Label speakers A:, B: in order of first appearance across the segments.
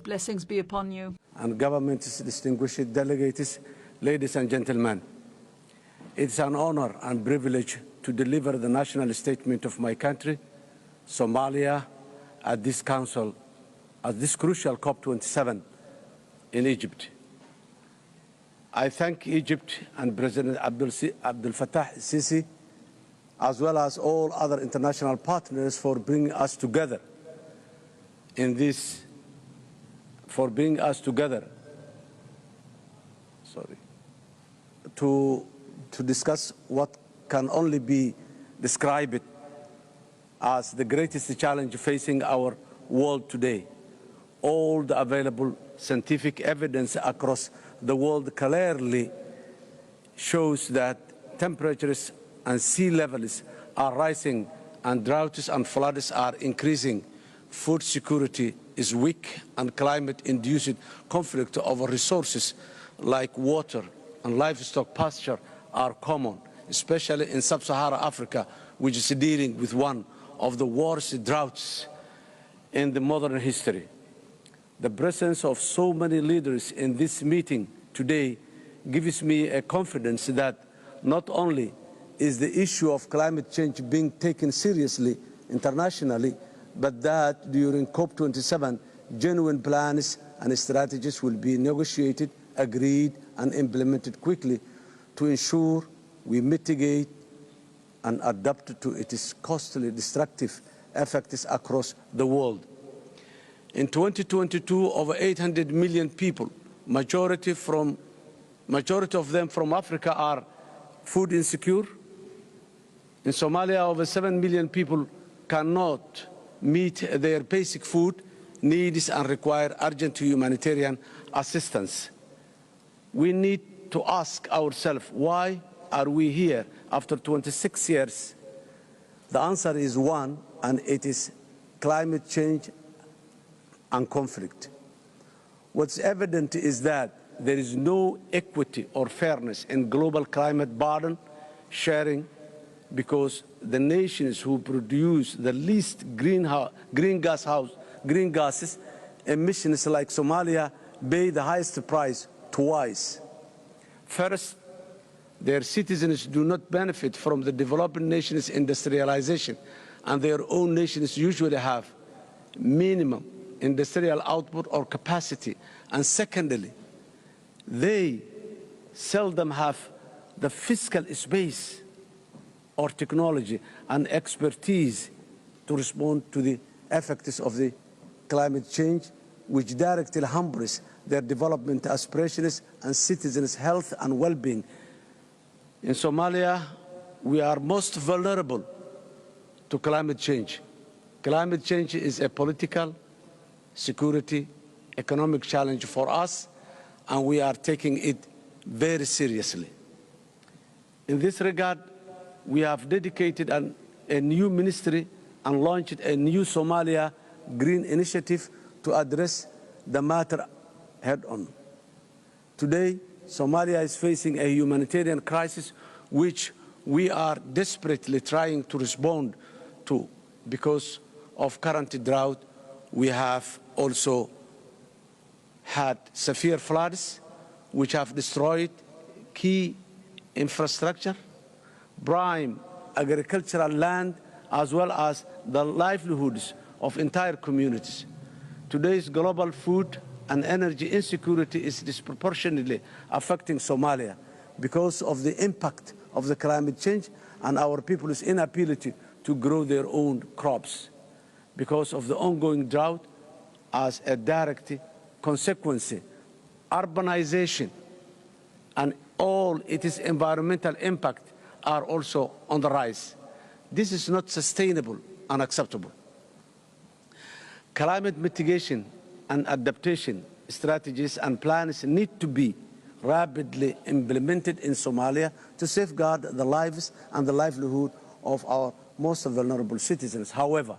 A: Blessings be upon you.
B: And government's distinguished delegates, ladies and gentlemen. It's an honor and privilege to deliver the national statement of my country, Somalia, at this council, at this crucial COP27 in Egypt. I thank Egypt and President Abdel Fattah el-Sisi, as well as all other international partners for bringing us together in this, to discuss what can only be described as the greatest challenge facing our world today. All the available scientific evidence across the world clearly shows that temperatures and sea levels are rising and droughts and floods are increasing. Food security is weak and climate-induced conflict over resources like water and livestock pasture are common, especially in sub-Saharan Africa, which is dealing with one of the worst droughts in the modern history. The presence of so many leaders in this meeting today gives me a confidence that not only is the issue of climate change being taken seriously internationally, but that during COP27, genuine plans and strategies will be negotiated, agreed, and implemented quickly to ensure we mitigate and adapt to its costly destructive effects across the world. In 2022, over 800 million people, majority of them from Africa, are food insecure. In Somalia, over 7 million people cannot meet their basic food needs and require urgent humanitarian assistance. We need to ask ourselves, why are we here after 26 years? The answer is one, and it is climate change and conflict. What's evident is that there is no equity or fairness in global climate burden sharing, because the nations who produce the least green gases emissions, like Somalia, pay the highest price twice. First, their citizens do not benefit from the developing nations' industrialization, and their own nations usually have minimum industrial output or capacity. And secondly, they seldom have the fiscal space or technology and expertise to respond to the effects of the climate change, which directly hampers their development aspirations and citizens' health and well-being. In Somalia, we are most vulnerable to climate change. Climate change is a political, security, economic challenge for us, and we are taking it very seriously. In this regard, we have dedicated a new ministry and launched a new Somalia Green Initiative to address the matter head-on. Today, Somalia is facing a humanitarian crisis which we are desperately trying to respond to. Because of current drought, we have also had severe floods which have destroyed key infrastructure, prime agricultural land, as well as the livelihoods of entire communities. Today's global food and energy insecurity is disproportionately affecting Somalia because of the impact of the climate change and our people's inability to grow their own crops, because of the ongoing drought as a direct consequence. Urbanization and all its environmental impact are also on the rise. This is not sustainable and acceptable. Climate mitigation and adaptation strategies and plans need to be rapidly implemented in Somalia to safeguard the lives and the livelihood of our most vulnerable citizens. However,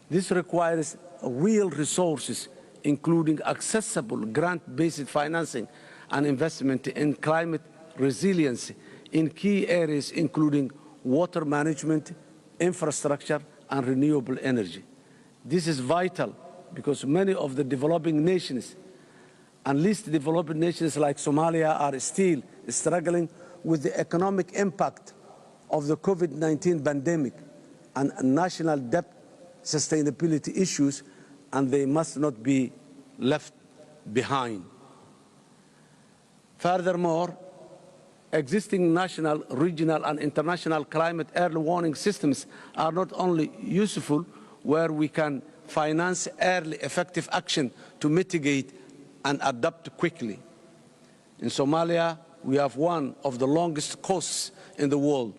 B: this requires real resources, including accessible grant-based financing and investment in climate resilience in key areas, including water management, infrastructure, and renewable energy. This is vital because many of the developing nations and least developed nations like Somalia are still struggling with the economic impact of the COVID-19 pandemic and national debt sustainability issues, and they must not be left behind. Furthermore, existing national, regional, and international climate early warning systems are not only useful where we can finance early effective action to mitigate and adapt quickly. In Somalia, we have one of the longest coasts in the world,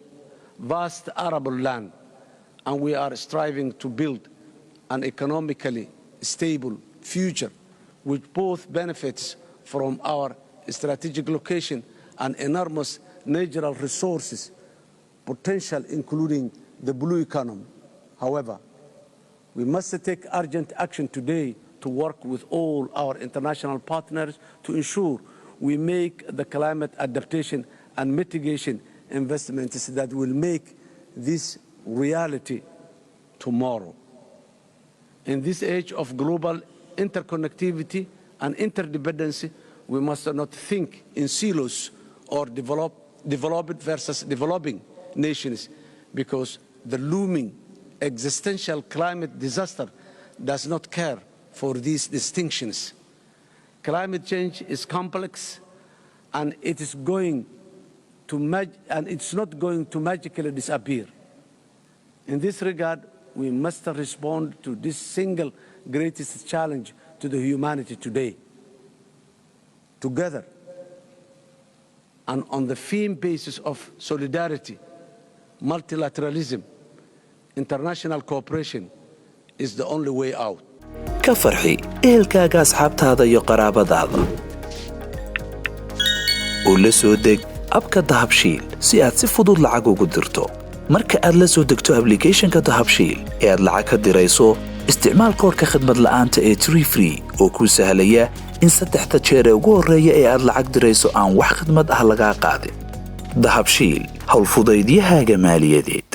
B: vast arable land, and we are striving to build an economically stable future which both benefits from our strategic location and enormous natural resources potential, including the blue economy. However, we must take urgent action today to work with all our international partners to ensure we make the climate adaptation and mitigation investments that will make this reality tomorrow. In this age of global interconnectivity and interdependency, we must not think in silos or developed versus developing nations, because the looming existential climate disaster does not care for these distinctions. Climate change is complex, and it's not going to magically disappear. In this regard, we must respond to this single greatest challenge to the humanity today, together, and on the firm basis of solidarity, multilateralism, international cooperation is the only way out.
A: ka farxi ehelkaaga asxaabtaada iyo qaraabadaada oo la soo deg abka dahabshiil si aad si fudud lacag ugu dirto. marka aad la soo degto applicationka dahabshiil ee aad lacag ka dirayso, isticmaal koodka khidmad la'aanta ee free oo kuu sahlaya in 3 jeer ee ugu horreeya ee aad lacag dirayso aan wax khidmad ah lagaa qaadin. dahabshiil, hawl fudaydiyahaaga maaliyadeed.